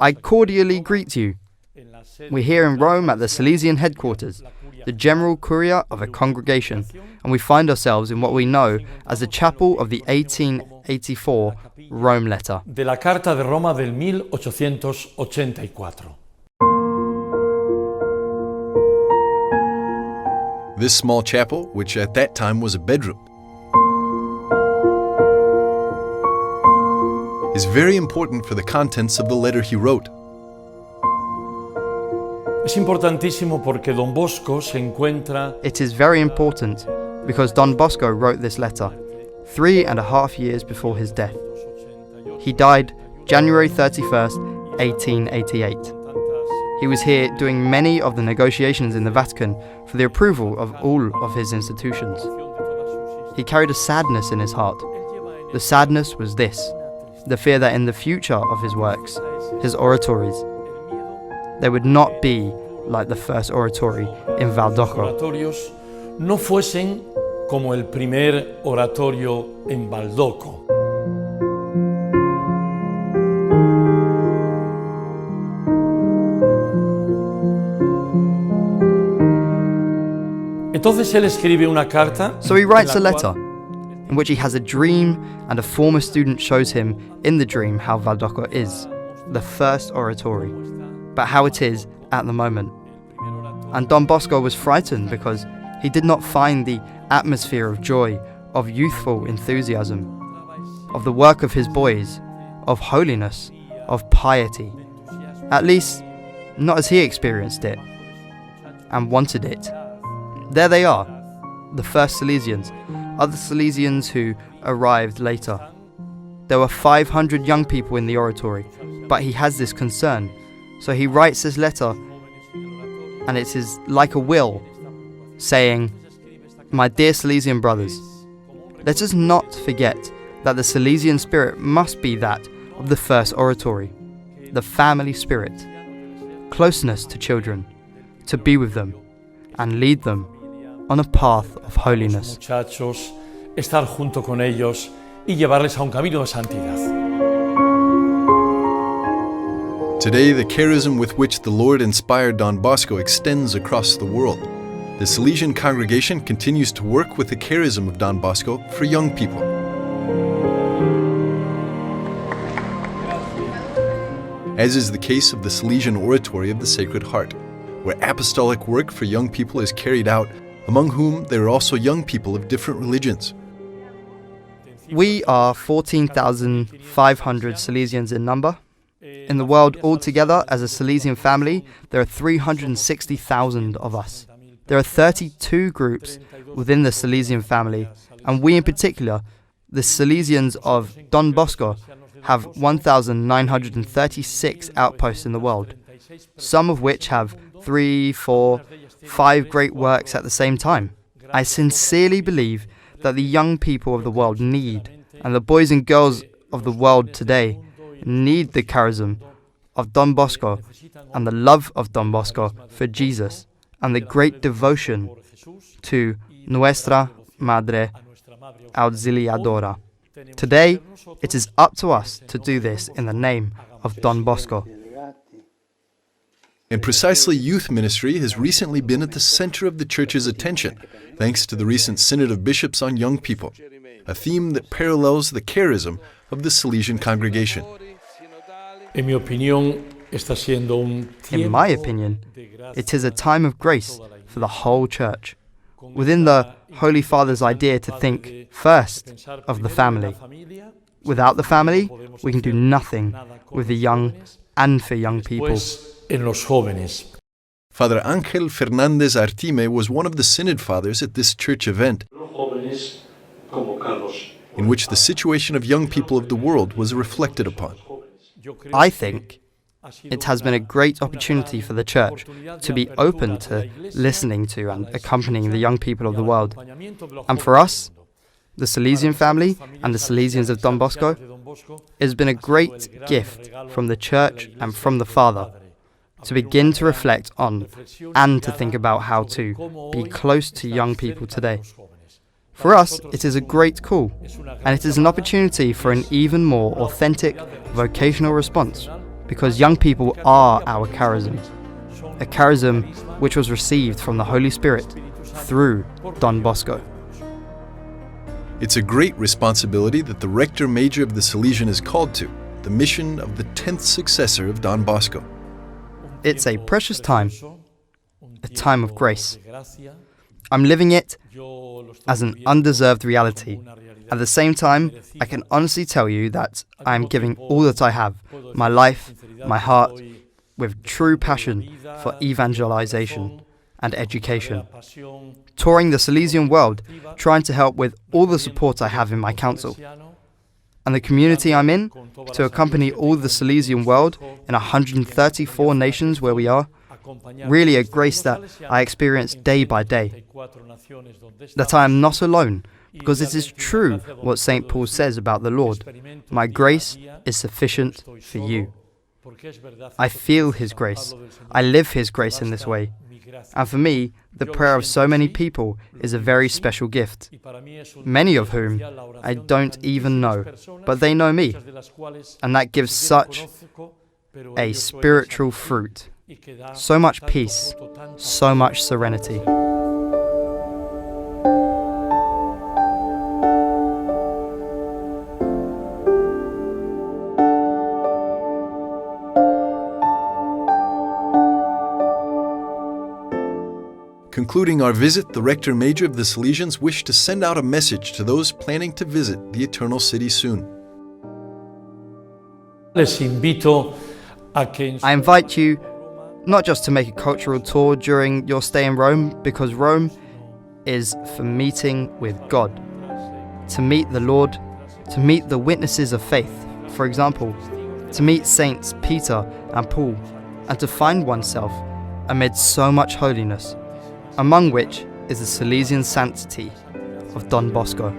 I cordially greet you. We're here in Rome at the Salesian headquarters, the general curia of a congregation, and we find ourselves in what we know as the chapel of the 1884 Rome letter. De la Carta de Roma del 1884. This small chapel, which at that time was a bedroom, is very important for the contents of the letter he wrote. Es importantísimo porque Don Bosco se encuentra. It is very important because Don Bosco wrote this letter 3.5 years before his death. He died January 31st, 1888. He was here doing many of the negotiations in the Vatican for the approval of all of his institutions. He carried a sadness in his heart. The sadness was this: the fear that in the future of his works, his oratories, they would not be like the first oratory in Valdocco. Oratorios no fuesen como el primer oratorio en Valdocco. Entonces él escribe una carta. So he writes a letter in which he has a dream, and a former student shows him in the dream how Valdocco is, the first oratory, but how it is at the moment. And Don Bosco was frightened because he did not find the atmosphere of joy, of youthful enthusiasm, of the work of his boys, of holiness, of piety, at least not as he experienced it and wanted it. There they are, the first Salesians, other Salesians who arrived later. There were 500 young people in the oratory, but he has this concern. So he writes this letter, and it is like a will, saying, "My dear Salesian brothers, let us not forget that the Salesian spirit must be that of the first oratory, the family spirit, closeness to children, to be with them, and lead them on a path of holiness." Muchachos, estar junto con ellos y llevarles a un camino de santidad. Today, the charism with which the Lord inspired Don Bosco extends across the world. The Salesian congregation continues to work with the charism of Don Bosco for young people. As is the case of the Salesian Oratory of the Sacred Heart, where apostolic work for young people is carried out, among whom there are also young people of different religions. We are 14,500 Salesians in number. In the world altogether, as a Salesian family, there are 360,000 of us. There are 32 groups within the Salesian family, and we in particular, the Salesians of Don Bosco, have 1,936 outposts in the world, some of which have 3, 4, 5 great works at the same time. I sincerely believe that the young people of the world need, and the boys and girls of the world today need, the charism of Don Bosco and the love of Don Bosco for Jesus and the great devotion to Nuestra Madre Auxiliadora. Today, it is up to us to do this in the name of Don Bosco. And precisely youth ministry has recently been at the center of the Church's attention, thanks to the recent Synod of Bishops on Young People, a theme that parallels the charism of the Salesian congregation. In my opinion, it is a time of grace for the whole Church. Within the Holy Father's idea to think first of the family. Without the family, we can do nothing with the young and for young people. Father Ángel Fernández Artime was one of the Synod Fathers at this church event, in which the situation of young people of the world was reflected upon. I think it has been a great opportunity for the Church to be open to listening to and accompanying the young people of the world. And for us, the Salesian family and the Salesians of Don Bosco, it has been a great gift from the Church and from the Father to begin to reflect on and to think about how to be close to young people today. For us, it is a great call, and it is an opportunity for an even more authentic vocational response, because young people are our charism, a charism which was received from the Holy Spirit through Don Bosco. It's a great responsibility that the Rector Major of the Salesian is called to, the mission of the 10th successor of Don Bosco. It's a precious time, a time of grace. I'm living it as an undeserved reality. At the same time, I can honestly tell you that I am giving all that I have, my life, my heart, with true passion for evangelization and education. Touring the Salesian world, trying to help with all the support I have in my council. And the community I'm in, to accompany all the Salesian world in 134 nations where we are, really a grace that I experience day by day. That I am not alone, because it is true what St. Paul says about the Lord. My grace is sufficient for you. I feel His grace. I live His grace in this way. And for me, the prayer of so many people is a very special gift, many of whom I don't even know, but they know me, and that gives such a spiritual fruit, so much peace, so much serenity. Concluding our visit, the Rector Major of the Salesians wished to send out a message to those planning to visit the Eternal City soon. I invite you not just to make a cultural tour during your stay in Rome, because Rome is for meeting with God, to meet the Lord, to meet the witnesses of faith, for example, to meet Saints Peter and Paul, and to find oneself amid so much holiness, among which is the Salesian sanctity of Don Bosco.